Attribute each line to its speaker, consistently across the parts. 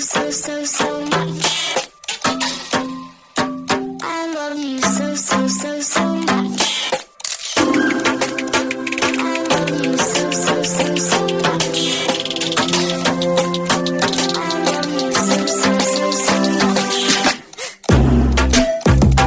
Speaker 1: so much. I love you so much. I love you so much. I love you so much.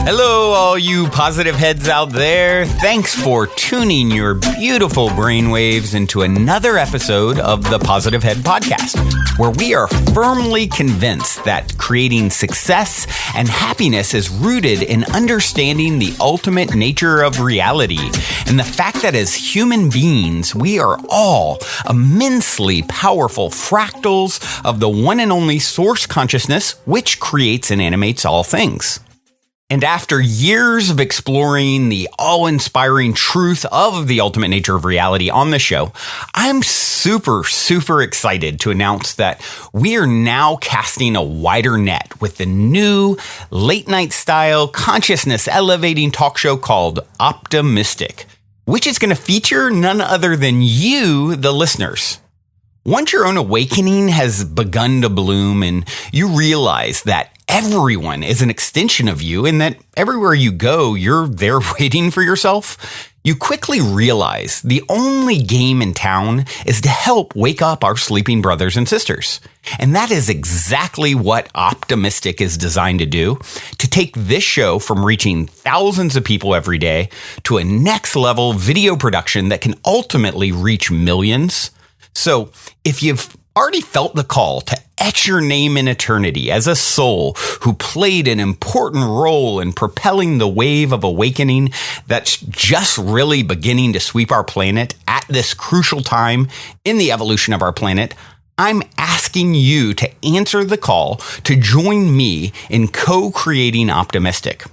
Speaker 2: Hello, all you positive heads out there. Thanks for tuning your beautiful brainwaves into another episode of the Positive Head Podcast, where we are firmly convinced that creating success and happiness is rooted in understanding the ultimate nature of reality and the fact that as human beings, we are all immensely powerful fractals of the one and only source consciousness, which creates and animates all things. And after years of exploring the awe-inspiring truth of the ultimate nature of reality on the show, I'm super excited to announce that we are now casting a wider net with the new late-night style consciousness elevating talk show called Optimistic, which is going to feature none other than you, the listeners. Once your own awakening has begun to bloom and you realize that everyone is an extension of you and that everywhere you go, you're there waiting for yourself, you quickly realize the only game in town is to help wake up our sleeping brothers and sisters. And that is exactly what Optimistic is designed to do, to take this show from reaching thousands of people every day to a next level video production that can ultimately reach millions. So if you've already felt the call to etch your name in eternity as a soul who played an important role in propelling the wave of awakening that's just really beginning to sweep our planet at this crucial time in the evolution of our planet, I'm asking you to answer the call to join me in co-creating Optimistic.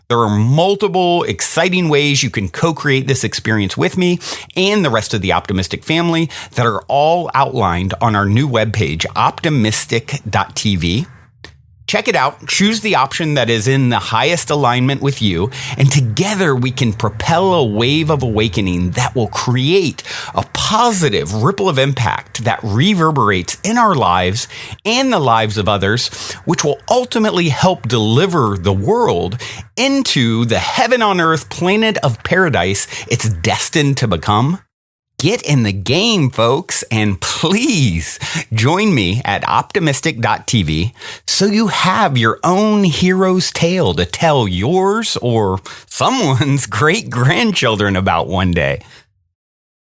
Speaker 2: There are multiple exciting ways you can co-create this experience with me and the rest of the Optimistic family that are all outlined on our new webpage, optimistic.tv. Check it out, choose the option that is in the highest alignment with you, and together we can propel a wave of awakening that will create a positive ripple of impact that reverberates in our lives and the lives of others, which will ultimately help deliver the world into the heaven on earth planet of paradise it's destined to become. Get in the game, folks, and please join me at optimistic.tv so you have your own hero's tale to tell yours or someone's great-grandchildren about one day.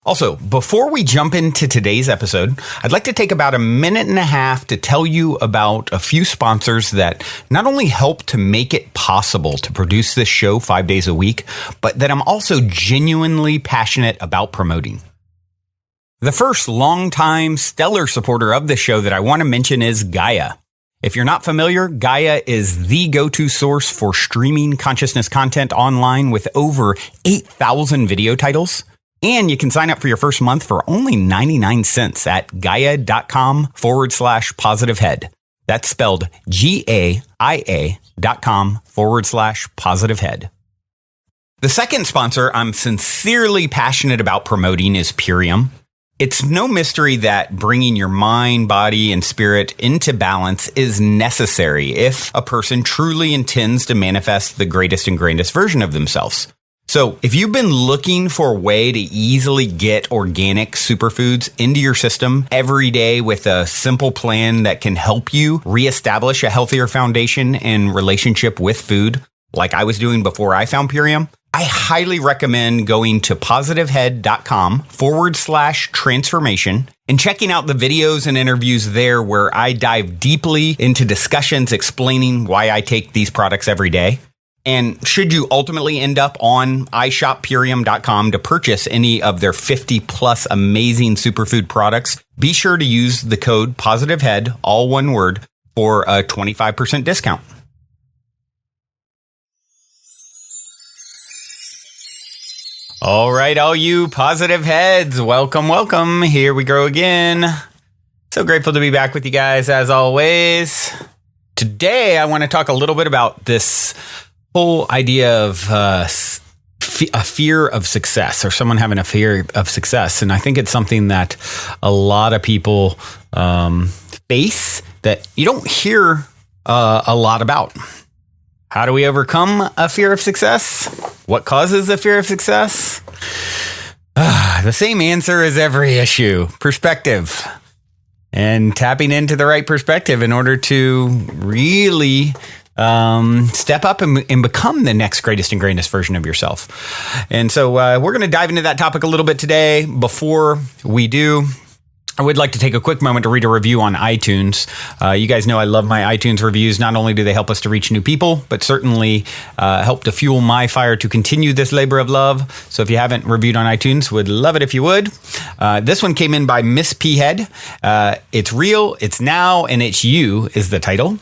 Speaker 2: Also, before we jump into today's episode, I'd like to take about a minute and a half to tell you about a few sponsors that not only help to make it possible to produce this show 5 days a week, but that I'm also genuinely passionate about promoting. The first longtime stellar supporter of the show that I want to mention is Gaia. If you're not familiar, Gaia is the go-to source for streaming consciousness content online with over 8,000 video titles. And you can sign up for your first month for only 99 cents at gaia.com/positivehead. That's spelled GAIA.com/positivehead. The second sponsor I'm sincerely passionate about promoting is Purium. It's no mystery that bringing your mind, body, and spirit into balance is necessary if a person truly intends to manifest the greatest and grandest version of themselves. So if you've been looking for a way to easily get organic superfoods into your system every day with a simple plan that can help you reestablish a healthier foundation and relationship with food, like I was doing before I found Purium, I highly recommend going to positivehead.com/transformation and checking out the videos and interviews there where I dive deeply into discussions explaining why I take these products every day. And should you ultimately end up on iShopPurium.com to purchase any of their 50 plus amazing superfood products, be sure to use the code POSITIVEHEAD, all one word, for a 25% discount. All right, all you positive heads, welcome. Here we go again. So grateful to be back with you guys as always. Today, I want to talk a little bit about this whole idea of a fear of success, or someone having a fear of success. And I think it's something that a lot of people face that you don't hear a lot about. How do we overcome a fear of success? What causes a fear of success? The same answer as every issue: perspective. And tapping into the right perspective in order to really step up and become the next greatest and greatest version of yourself. And so we're going to dive into that topic a little bit today. Before we do, I would like to take a quick moment to read a review on iTunes. You guys know I love my iTunes reviews. Not only do they help us to reach new people, but certainly help to fuel my fire to continue this labor of love. So if you haven't reviewed on iTunes, would love it if you would. This one came in by Miss P Head. It's real, it's now, and it's you is the title.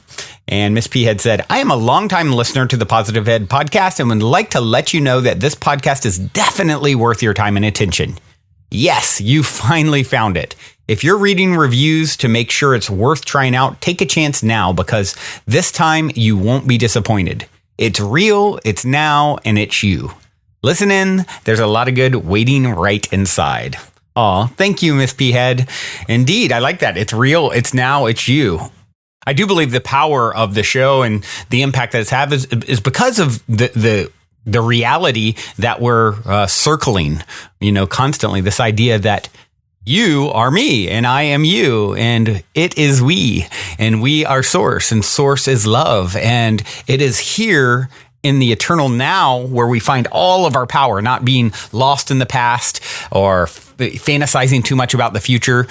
Speaker 2: And Miss P Head said, I am a longtime listener to the Positive Ed podcast and would like to let you know that this podcast is definitely worth your time and attention. Yes, you finally found it. If you're reading reviews to make sure it's worth trying out, take a chance now, because this time you won't be disappointed. It's real, it's now, and it's you. Listen in. There's a lot of good waiting right inside. Aw, thank you, Miss P Head. Indeed, I like that. It's real, it's now, it's you. I do believe the power of the show and the impact that it's had is because of the reality that we're circling, constantly. This idea that you are me and I am you and it is we and we are source and source is love. And it is here in the eternal now where we find all of our power, not being lost in the past or fantasizing too much about the future.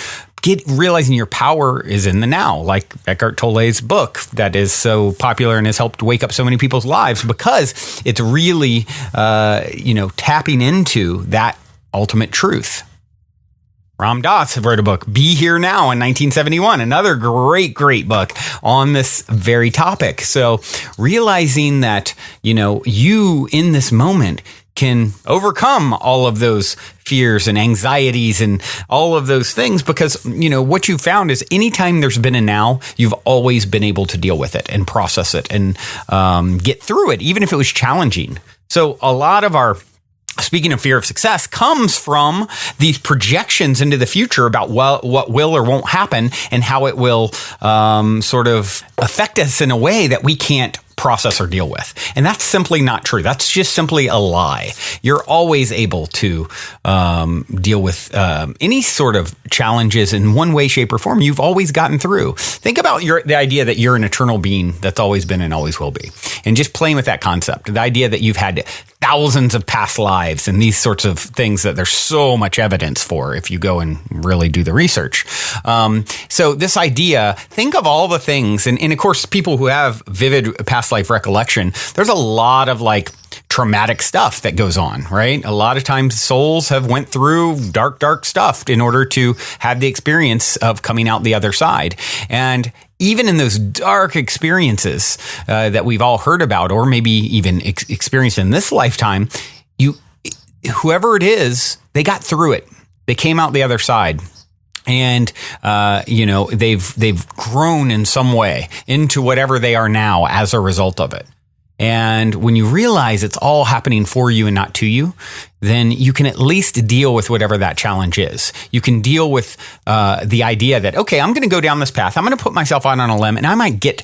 Speaker 2: Realizing your power is in the now, like Eckhart Tolle's book that is so popular and has helped wake up so many people's lives, because it's really, tapping into that ultimate truth. Ram Dass wrote a book, Be Here Now, in 1971, another great book on this very topic. So realizing that, you in this moment can overcome all of those fears and anxieties and all of those things, because, what you found is anytime there's been a now, you've always been able to deal with it and process it and get through it, even if it was challenging. So a lot of our speaking of fear of success comes from these projections into the future about what will or won't happen and how it will sort of affect us in a way that we can't process or deal with. And that's simply not true. That's just simply a lie. You're always able to deal with any sort of challenges in one way, shape, or form. You've always gotten through. Think about the idea that you're an eternal being that's always been and always will be. And just playing with that concept, the idea that you've had thousands of past lives and these sorts of things that there's so much evidence for if you go and really do the research. So this idea, think of all the things, and of course, people who have vivid past life recollection, there's a lot of traumatic stuff that goes on, right? A lot of times souls have went through dark stuff in order to have the experience of coming out the other side. And even in those dark experiences that we've all heard about, or maybe even experienced in this lifetime, whoever it is, they got through it. They came out the other side. And, they've grown in some way into whatever they are now as a result of it. And when you realize it's all happening for you and not to you, then you can at least deal with whatever that challenge is. You can deal with the idea that, okay, I'm going to go down this path. I'm going to put myself out on a limb, and I might get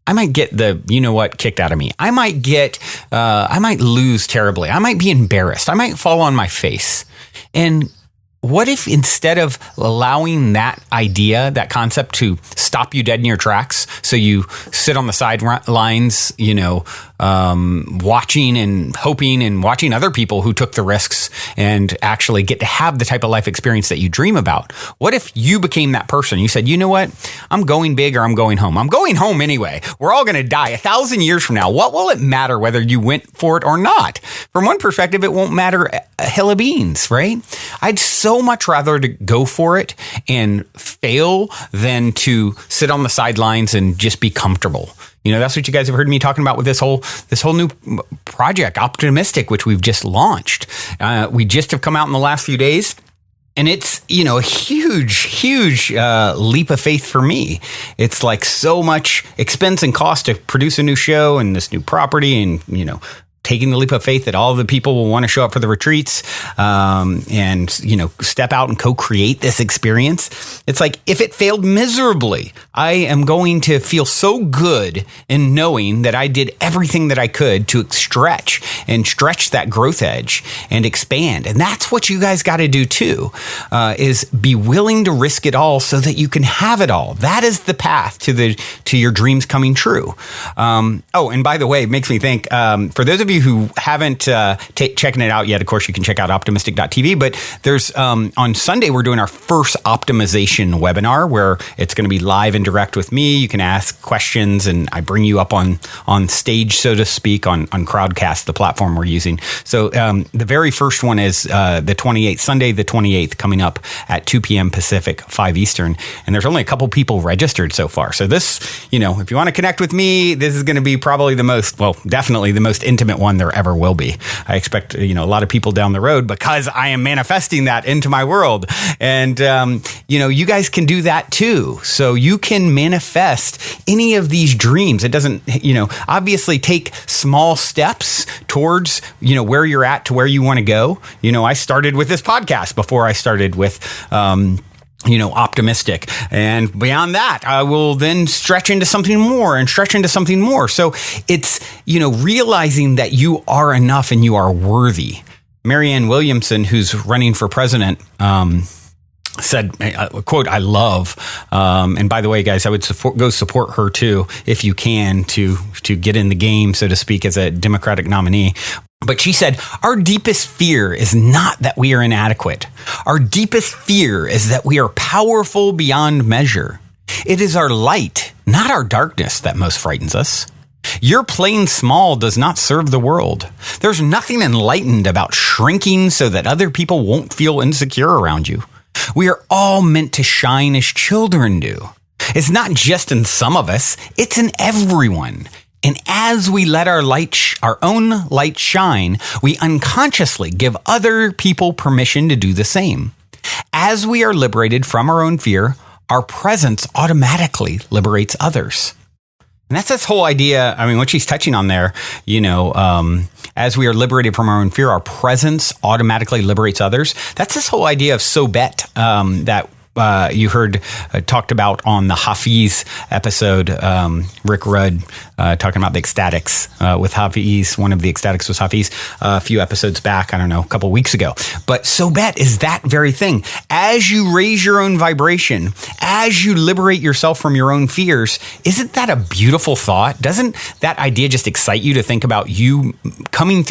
Speaker 2: the, kicked out of me. I might lose terribly. I might be embarrassed. I might fall on my face. And what if instead of allowing that idea, that concept to stop you dead in your tracks, so you sit on the sidelines, watching and hoping and watching other people who took the risks and actually get to have the type of life experience that you dream about? What if you became that person? You said, you know what? I'm going big or I'm going home. I'm going home anyway. We're all going to die 1,000 years from now. What will it matter whether you went for it or not? From one perspective, it won't matter a hill of beans, right? I'd so much rather to go for it and fail than to sit on the sidelines and just be comfortable. That's what you guys have heard me talking about with this whole new project, Optimistic, which we've just launched. We just have come out in the last few days. And it's, a huge leap of faith for me. It's like so much expense and cost to produce a new show and this new property and, taking the leap of faith that all the people will want to show up for the retreats, and, step out and co-create this experience. It's like, if it failed miserably, I am going to feel so good in knowing that I did everything that I could to stretch that growth edge and expand. And that's what you guys got to do too, is be willing to risk it all so that you can have it all. That is the path to your dreams coming true. And by the way, it makes me think, for those of you who haven't checking it out yet, of course, you can check out optimistic.tv, but there's on Sunday, we're doing our first optimization webinar where it's going to be live and direct with me. You can ask questions and I bring you up on stage, so to speak, on Crowdcast, the platform we're using. So the very first one is the 28th, Sunday the 28th, coming up at 2 p.m. Pacific, 5 Eastern. And there's only a couple people registered so far. So this, if you want to connect with me, this is going to be probably definitely the most intimate one there ever will be. I expect, a lot of people down the road because I am manifesting that into my world. And, you guys can do that too. So you can manifest any of these dreams. It doesn't, obviously take small steps towards, where you're at to where you want to go. I started with this podcast before I started with, optimistic. And beyond that, I will then stretch into something more and stretch into something more. So it's, realizing that you are enough and you are worthy. Marianne Williamson, who's running for president, said, a quote I love, and by the way, guys, I would go support her too if you can to get in the game, so to speak, as a Democratic nominee. But she said, our deepest fear is not that we are inadequate. Our deepest fear is that we are powerful beyond measure. It is our light, not our darkness, that most frightens us. Your playing small does not serve the world. There's nothing enlightened about shrinking so that other people won't feel insecure around you. We are all meant to shine as children do. It's not just in some of us, it's in everyone. And as we let our own light shine, we unconsciously give other people permission to do the same. As we are liberated from our own fear, our presence automatically liberates others. And that's this whole idea. I mean, what she's touching on there, as we are liberated from our own fear, our presence automatically liberates others. That's this whole idea of so bet that you heard talked about on the Hafiz episode. Rick Rudd talking about the ecstatics with Hafiz. One of the ecstatics was Hafiz a few episodes back. I don't know, a couple weeks ago. But so bet is that very thing. As you raise your own vibration, as you liberate yourself from your own fears, isn't that a beautiful thought? Doesn't that idea just excite you to think about you coming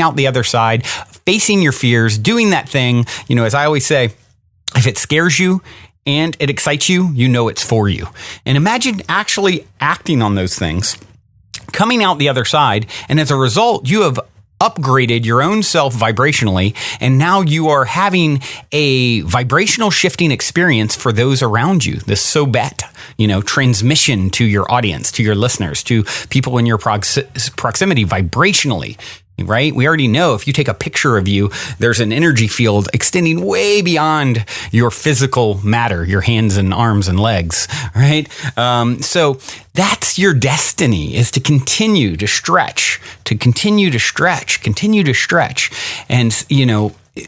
Speaker 2: out the other side, facing your fears, doing that thing? As I always say, if it scares you and it excites you, you know it's for you. And imagine actually acting on those things, coming out the other side, and as a result, you have upgraded your own self vibrationally, and now you are having a vibrational shifting experience for those around you. This so bet, transmission to your audience, to your listeners, to people in your proximity vibrationally. Right? We already know if you take a picture of you, there's an energy field extending way beyond your physical matter, your hands and arms and legs, right? So that's your destiny, is to continue to stretch. And,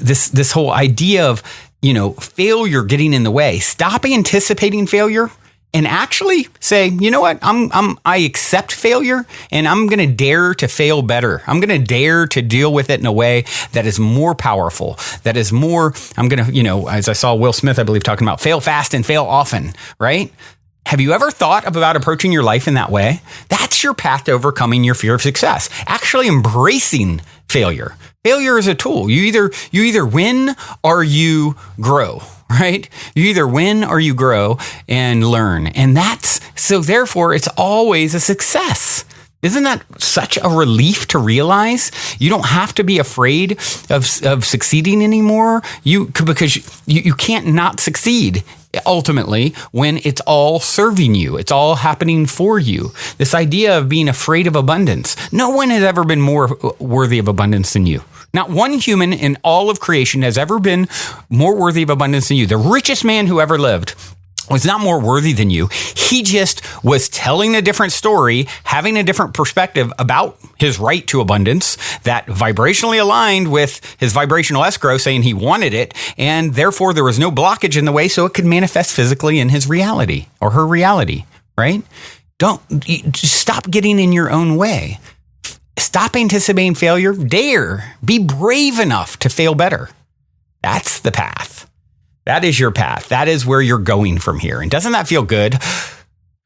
Speaker 2: this whole idea of, failure getting in the way. Stop anticipating failure. And actually say, you know what, I accept failure and I'm going to dare to fail better. I'm going to dare to deal with it in a way that is more powerful, that is more, I'm going to, as I saw Will Smith, I believe, talking about fail fast and fail often, right? Have you ever thought about approaching your life in that way? That's your path to overcoming your fear of success. Actually embracing failure. Failure is a tool. You either win or you grow. Right? You either win or you grow and learn. And therefore it's always a success. Isn't that such a relief to realize? You don't have to be afraid of succeeding anymore. Because you can't not succeed ultimately when it's all serving you. It's all happening for you. This idea of being afraid of abundance. No one has ever been more worthy of abundance than you. Not one human in all of creation has ever been more worthy of abundance than you. The richest man who ever lived was not more worthy than you. He just was telling a different story, having a different perspective about his right to abundance that vibrationally aligned with his vibrational escrow saying he wanted it. And therefore there was no blockage in the way so it could manifest physically in his reality or her reality, right? Just stop getting in your own way. Stop anticipating failure. Dare. Be brave enough to fail better. That's the path. That is your path. That is where you're going from here. And doesn't that feel good?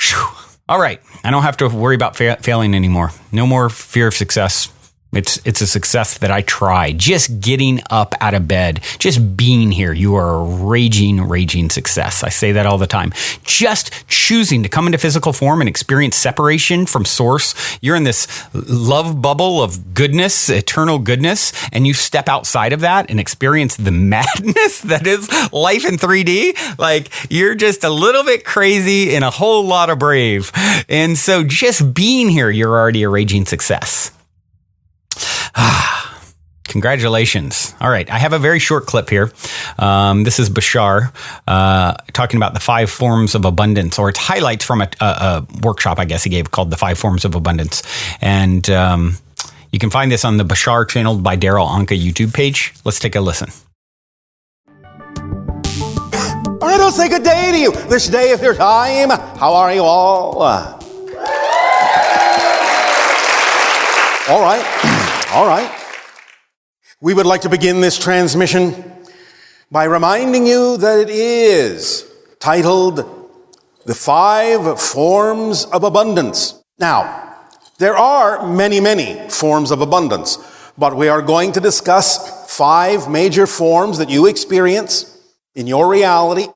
Speaker 2: Whew. All right. I don't have to worry about failing anymore. No more fear of success. It's a success that I tried. Just getting up out of bed, just being here. You are a raging success. I say that all the time. Just choosing to come into physical form and experience separation from source. You're in this love bubble of goodness, eternal goodness, and you step outside of that and experience the madness that is life in 3D. Like, you're just a little bit crazy and a whole lot of brave. And so just being here, you're already a raging success. Congratulations. All right. I have a very short clip here. This is Bashar talking about the 5 forms of abundance, or it's highlights from a workshop, I guess he gave, called the 5 forms of abundance. And you can find this on the Bashar channeled by Daryl Anka YouTube page. Let's take a listen.
Speaker 3: All right, I'll say good day to you this day of your time. How are you all? All right. We would like to begin this transmission by reminding you that it is titled The 5 Forms of Abundance. Now, there are many forms of abundance, but we are going to discuss 5 major forms that you experience in your reality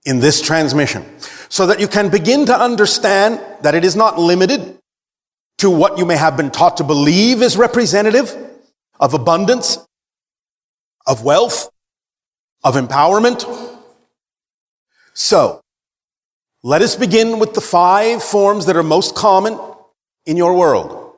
Speaker 3: in this transmission, so that you can begin to understand that it is not limited to what you may have been taught to believe is representative of abundance, of wealth, of empowerment. So, let us begin with the 5 forms that are most common in your world.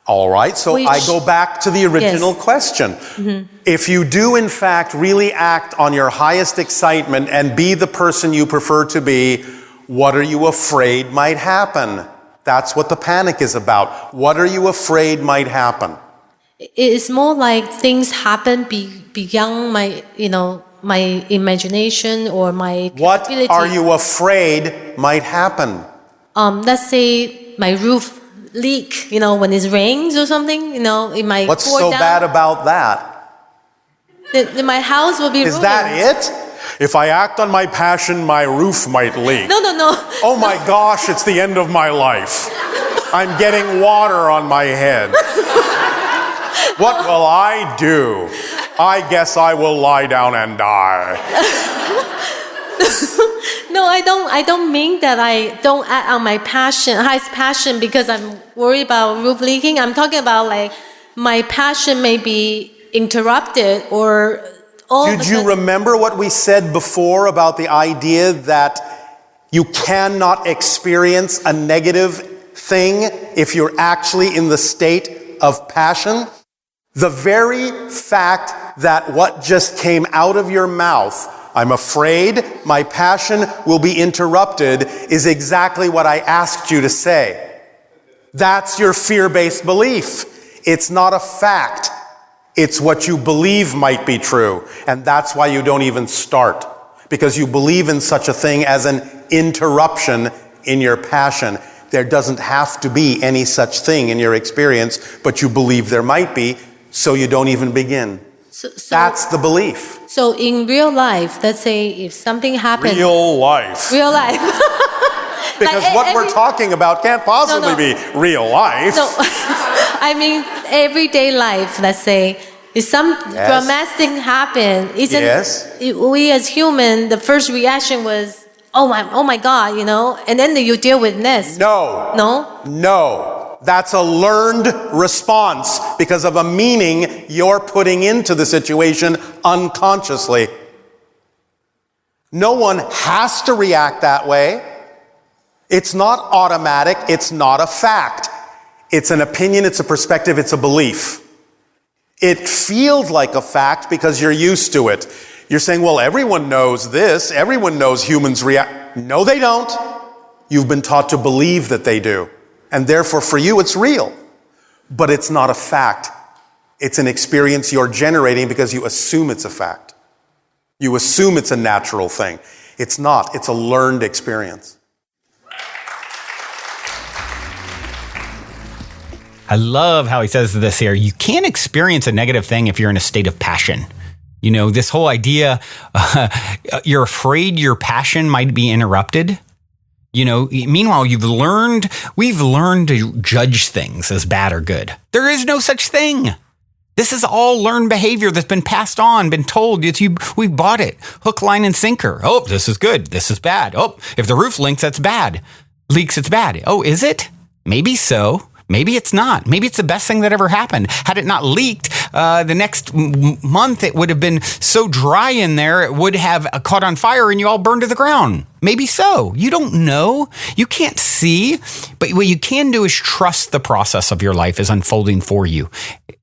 Speaker 3: All right, so I go back to the original question. Mm-hmm. If you do, in fact, really act on your highest excitement and be the person you prefer to be, what are you afraid might happen? That's what the panic is about. What are you afraid might happen?
Speaker 4: It's more like things happen beyond my, my imagination or my capability.
Speaker 3: What are you afraid might happen?
Speaker 4: Let's say my roof leak, when it rains or something, it might
Speaker 3: What's
Speaker 4: pour
Speaker 3: so
Speaker 4: down.
Speaker 3: bad about that?
Speaker 4: My house will be ruined.
Speaker 3: Is that it? If I act on my passion, my roof might leak.
Speaker 4: No.
Speaker 3: Oh my gosh, it's the end of my life. I'm getting water on my head. What will I do? I guess I will lie down and die.
Speaker 4: No, I don't mean that I don't act on my highest passion because I'm worried about roof leaking. I'm talking about like my passion may be interrupted or
Speaker 3: Did you remember what we said before about the idea that you cannot experience a negative thing if you're actually in the state of passion? The very fact that what just came out of your mouth, I'm afraid my passion will be interrupted, is exactly what I asked you to say. That's your fear-based belief. It's not a fact. It's what you believe might be true. And that's why you don't even start. Because you believe in such a thing as an interruption in your passion. There doesn't have to be any such thing in your experience, but you believe there might be, so you don't even begin. So that's the belief.
Speaker 4: So in real life, let's say if something happens...
Speaker 3: Real life. Because what we're talking about can't possibly be real life.
Speaker 4: No, I mean everyday life, let's say. If some dramatic thing happen, we as human, the first reaction was, oh my God, and then you deal with this.
Speaker 3: No. That's a learned response because of a meaning you're putting into the situation unconsciously. No one has to react that way. It's not automatic. It's not a fact. It's an opinion. It's a perspective. It's a belief. It feels like a fact because you're used to it. You're saying, well, everyone knows this. Everyone knows humans react. No, they don't. You've been taught to believe that they do. And therefore, for you, it's real. But it's not a fact. It's an experience you're generating because you assume it's a fact. You assume it's a natural thing. It's not. It's a learned experience.
Speaker 2: I love how he says this here. You can't experience a negative thing if you're in a state of passion. You know, this whole idea, you're afraid your passion might be interrupted. You know, meanwhile, we've learned to judge things as bad or good. There is no such thing. This is all learned behavior that's been passed on, been told. We bought it. Hook, line, and sinker. Oh, this is good. This is bad. Oh, if the roof leaks, that's bad. Leaks, it's bad. Oh, is it? Maybe so. Maybe it's not. Maybe it's the best thing that ever happened. Had it not leaked, the next month it would have been so dry in there, it would have caught on fire and you all burned to the ground. Maybe so. You don't know. You can't see. But what you can do is trust the process of your life is unfolding for you.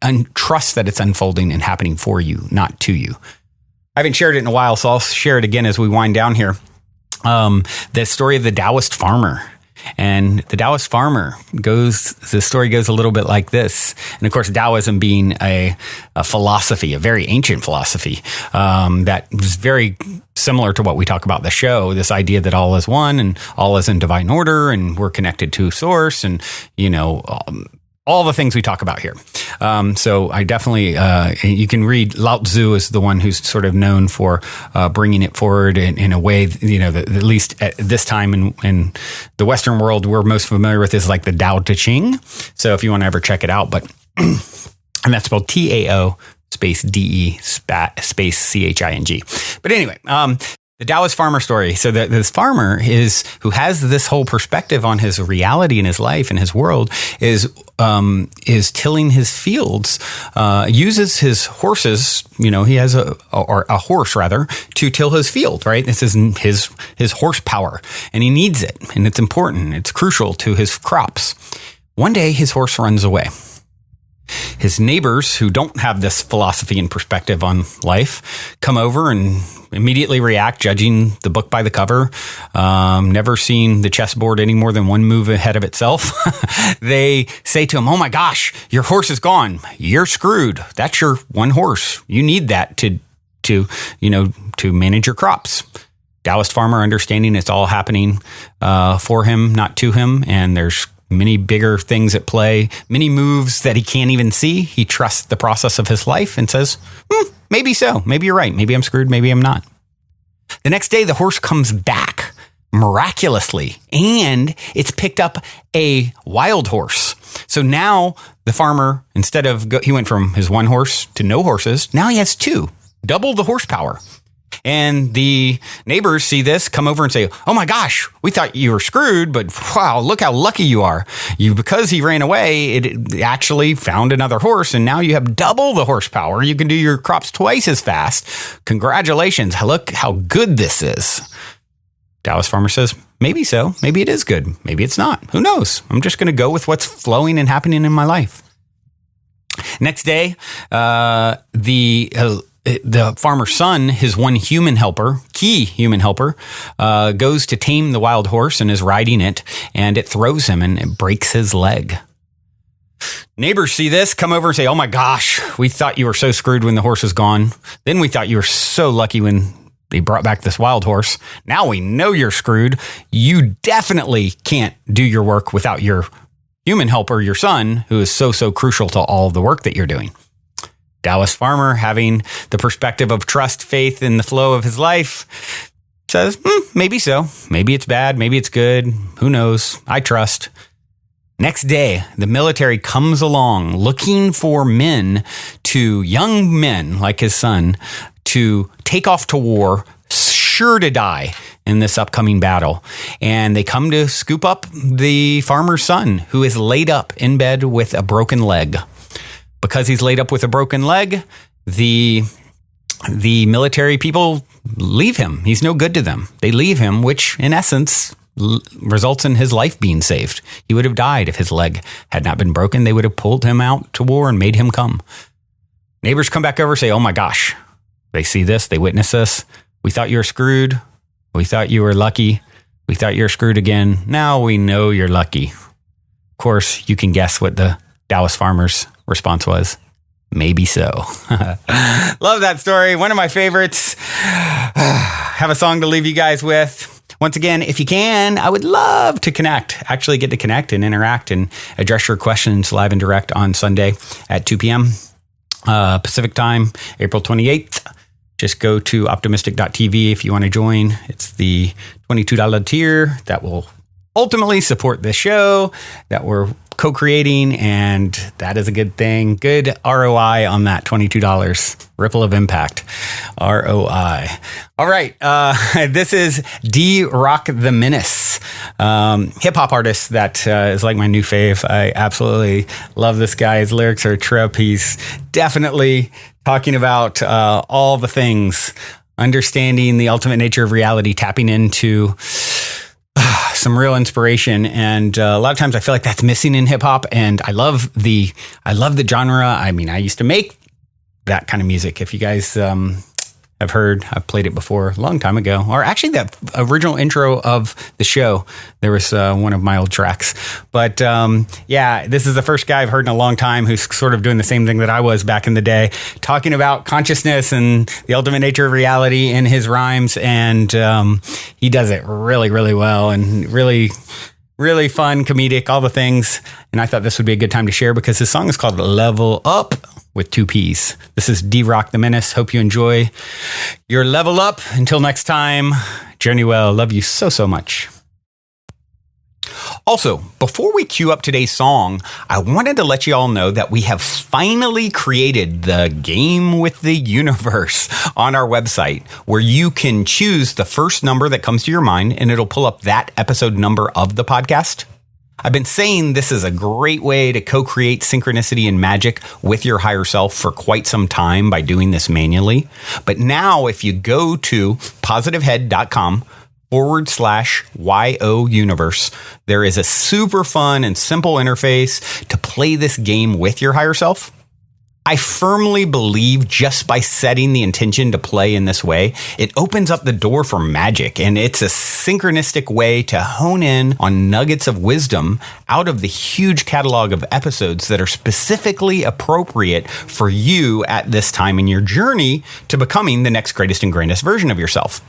Speaker 2: And trust that it's unfolding and happening for you, not to you. I haven't shared it in a while, so I'll share it again as we wind down here. The story of the Taoist farmer. And the Taoist farmer the story goes a little bit like this. And of course, Taoism being a philosophy, a very ancient philosophy, that is very similar to what we talk about in the show. This idea that all is one and all is in divine order and we're connected to source and, all the things we talk about here. So I definitely, you can read Lao Tzu is the one who's sort of known for bringing it forward in a way, that at least at this time in the Western world, we're most familiar with is like the Tao Te Ching. So if you want to ever check it out, but, and that's spelled Tao space DE space CHING. But anyway, the Taoist farmer story. So this farmer who has this whole perspective on his reality in his life and his world is tilling his fields, uses his horses. He has a horse rather to till his field. Right, this is his horsepower, and he needs it, and it's important. It's crucial to his crops. One day, his horse runs away. His neighbors, who don't have this philosophy and perspective on life, come over and immediately react, judging the book by the cover, never seen the chessboard any more than one move ahead of itself. They say to him, "Oh my gosh, your horse is gone. You're screwed. That's your one horse. You need that to manage your crops." Taoist farmer understanding it's all happening for him, not to him, and there's many bigger things at play, many moves that he can't even see. He trusts the process of his life and says, maybe so. Maybe you're right. Maybe I'm screwed. Maybe I'm not. The next day, the horse comes back miraculously, and it's picked up a wild horse. So now the farmer, instead of, he went from his one horse to no horses. Now he has two, double the horsepower. And the neighbors see this, come over and say, "Oh my gosh, we thought you were screwed, but wow, look how lucky you are. Because he ran away, it actually found another horse, and now you have double the horsepower. You can do your crops twice as fast. Congratulations. Look how good this is." Taoist farmer says, "Maybe so. Maybe it is good. Maybe it's not. Who knows? I'm just going to go with what's flowing and happening in my life." Next day, the farmer's son, his one key human helper, goes to tame the wild horse and is riding it, and it throws him and it breaks his leg. Neighbors see this, come over and say, "Oh my gosh, we thought you were so screwed when the horse was gone. Then we thought you were so lucky when they brought back this wild horse. Now we know you're screwed. You definitely can't do your work without your human helper, your son, who is so crucial to all of the work that you're doing." Taoist farmer, having the perspective of trust, faith in the flow of his life, says, maybe so. Maybe it's bad. Maybe it's good. Who knows? I trust. Next day, the military comes along looking for young men like his son, to take off to war, sure to die in this upcoming battle. And they come to scoop up the farmer's son, who is laid up in bed with a broken leg. Because he's laid up with a broken leg, the military people leave him. He's no good to them. They leave him, which in essence results in his life being saved. He would have died if his leg had not been broken. They would have pulled him out to war and made him come. Neighbors come back over and say, "Oh my gosh, They see this, they witness this. We thought you were screwed. We thought you were lucky. We thought you were screwed again. Now we know you're lucky. Of course, you can guess what the Dallas farmers' response was. Maybe so. Love that story. One of my favorites. Have a song to leave you guys with. Once again, if you can, I would love to connect, actually get to connect and interact and address your questions live and direct on Sunday at 2 p.m. Pacific time, April 28th. Just go to optimistic.tv if you want to join. It's the $22 tier that will ultimately support the show that we're co-creating, and that is a good thing. Good ROI on that $22. Ripple of impact. ROI. All right. This is D-Rock the Menace. Hip-hop artist that is like my new fave. I absolutely love this guy. His lyrics are a trip. He's definitely talking about all the things, understanding the ultimate nature of reality, tapping into some real inspiration, and a lot of times I feel like that's missing in hip hop. And I love the genre. I mean, I used to make that kind of music. If you guys have heard, I've played it before a long time ago, or actually that original intro of the show, there was one of my old tracks. But yeah, this is the first guy I've heard in a long time who's sort of doing the same thing that I was back in the day, talking about consciousness and the ultimate nature of reality in his rhymes. And he does it really, really well, and really, really fun, comedic, all the things. And I thought this would be a good time to share because his song is called Level Up with 2 P's. This is D-Rock the Menace. Hope you enjoy your level up. Until next time, journey well. Love you so, so much. Also, before we cue up today's song, I wanted to let you all know that we have finally created the Game with the Universe on our website, where you can choose the first number that comes to your mind, and it'll pull up that episode number of the podcast. I've been saying this is a great way to co-create synchronicity and magic with your higher self for quite some time by doing this manually. But now if you go to positivehead.com/YO universe, there is a super fun and simple interface to play this game with your higher self. I firmly believe just by setting the intention to play in this way, it opens up the door for magic, and it's a synchronistic way to hone in on nuggets of wisdom out of the huge catalog of episodes that are specifically appropriate for you at this time in your journey to becoming the next greatest and grandest version of yourself.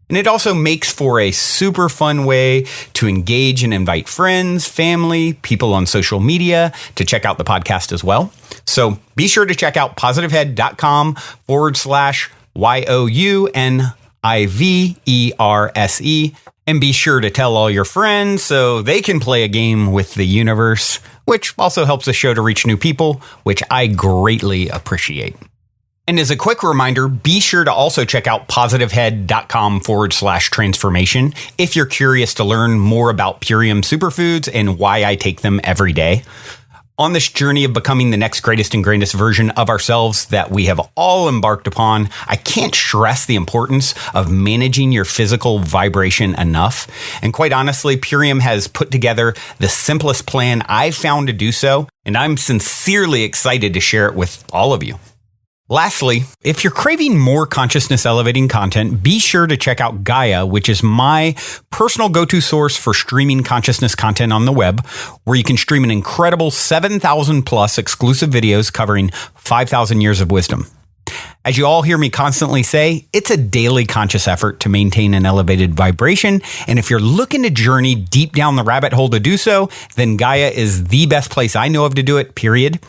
Speaker 2: And it also makes for a super fun way to engage and invite friends, family, people on social media to check out the podcast as well. So be sure to check out positivehead.com/YOUNIVERSE, and be sure to tell all your friends so they can play a game with the universe, which also helps the show to reach new people, which I greatly appreciate. And as a quick reminder, be sure to also check out positivehead.com/transformation if you're curious to learn more about Purium superfoods and why I take them every day. On this journey of becoming the next greatest and grandest version of ourselves that we have all embarked upon, I can't stress the importance of managing your physical vibration enough. And quite honestly, Purium has put together the simplest plan I've found to do so, and I'm sincerely excited to share it with all of you. Lastly, if you're craving more consciousness elevating content, be sure to check out Gaia, which is my personal go-to source for streaming consciousness content on the web, where you can stream an incredible 7,000 plus exclusive videos covering 5,000 years of wisdom. As you all hear me constantly say, it's a daily conscious effort to maintain an elevated vibration. And if you're looking to journey deep down the rabbit hole to do so, then Gaia is the best place I know of to do it, period.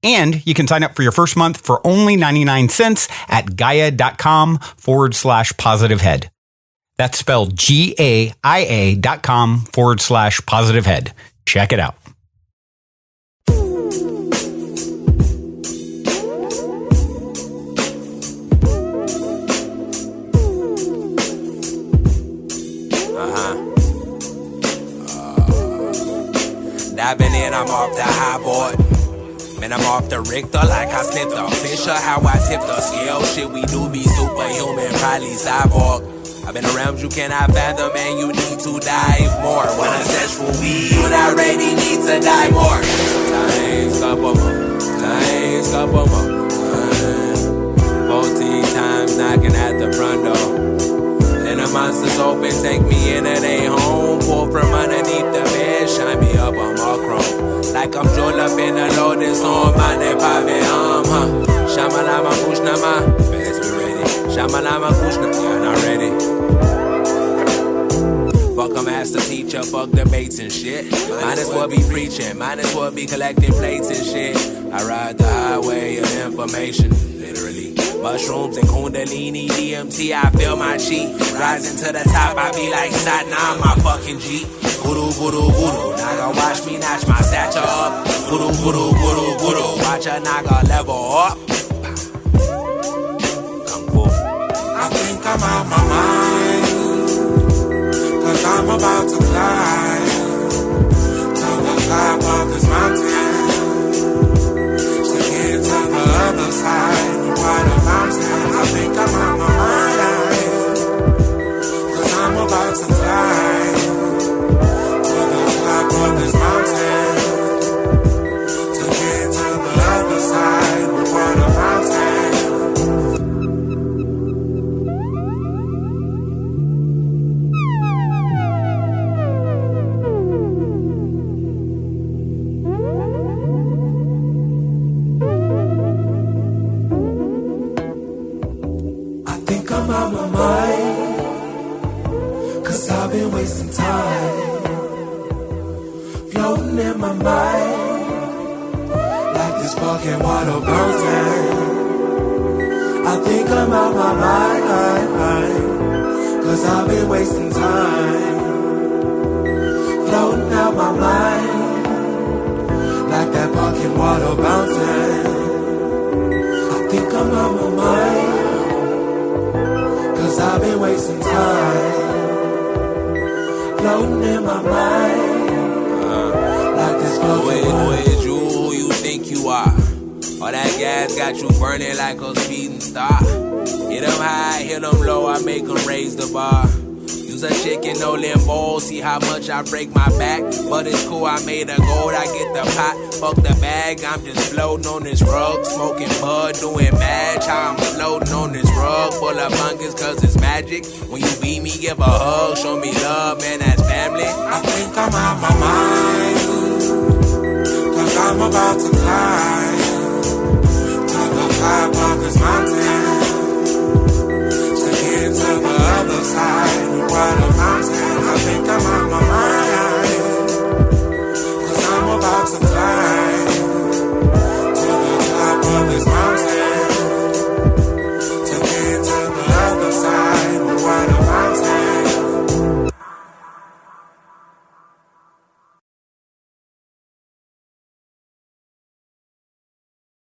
Speaker 2: And you can sign up for your first month for only 99 cents at gaia.com/positivehead. That's spelled GAIA.com/positivehead. Check it out.
Speaker 5: Diving in, I'm off the high board. Man, I'm off the Richter like I sniffed a Fisher. How I tip the scale, shit we do be superhuman, probably cyborg. I've been around, you cannot fathom, and you need to dive more. When I search for weed, you not ready, need to die more. Times couple more, 14 3 times knocking at the front door. Then the monsters open, take me into their home. Pull from underneath the bed, shine me up on my chrome. Like I'm jeweled up in a lotus on my neck, pavilion, Shamalama Kushnama, best be ready. Shamalama Kushnama, you're not ready. Fuck a master teacher, fuck debates and shit. Might as well be preaching, might as well be collecting plates and shit. I ride the highway of information, literally. Mushrooms and Kundalini, DMT, I feel my chi. Rising to the top, I be like Satna, I'm my fucking G. Voodoo, voodoo, voodoo. Naga watch me notch my stature up. Voodoo, voodoo, voodoo, voodoo. Watch a Naga level up. Kung Fu.
Speaker 6: I think I'm out my mind, 'cause I'm about to climb to the top of this mountain, to get to the other side of quite a mountain. I think I'm out my mind, 'cause I'm about to climb top of this mountain, to get to the other side before the mountain. I think I'm out my mind, 'cause I've been wasting time floating in my mind, like this fucking water fountain. I think I'm out my mind, 'cause I've been wasting time, floating out my mind, like that fucking water fountain. I think I'm out my mind, 'cause I've been wasting time, floating in my mind.
Speaker 5: Who is you? Who you think you are? All that gas got you burning like a speeding star. Hit 'em high, hit 'em low, I make 'em raise the bar. Use a chicken, no limbo, see how much I break my back. But it's cool, I made a gold, I get the pot, fuck the bag. I'm just floating on this rug, smoking bud, doing match. How I'm floating on this rug, full of fungus, 'cause it's magic. When you beat me, give a hug, show me love, man, that's family.
Speaker 6: I think I'm out my mind, 'cause I'm about to climb to the top of this mountain,